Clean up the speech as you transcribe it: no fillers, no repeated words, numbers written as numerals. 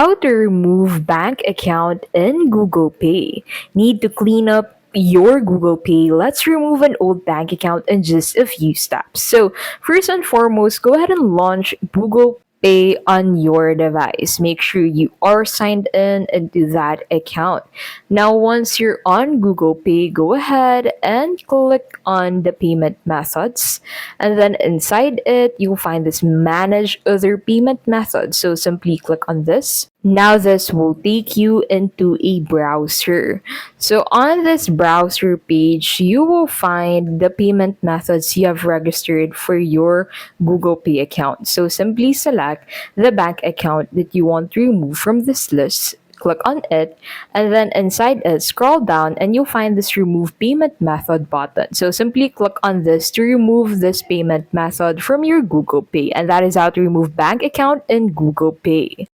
How to remove bank account in Google Pay. Need to clean up your Google Pay? Let's remove an old bank account in just a few steps. So, first and foremost, go ahead and launch Google Pay on your device. Make sure you are signed in into that account. Now, once you're on Google Pay, go ahead and click on the payment methods. And then inside it, you'll find this manage other payment methods. So simply click on this. Now this will take you into a browser. So on this browser page, you will find the payment methods you have registered for your Google Pay account. So simply select the bank account that you want to remove from this list. Click on it, and then inside it, scroll down and you'll find this remove payment method button. So simply click on this to remove this payment method from your Google Pay, and that is how to remove bank account in Google Pay.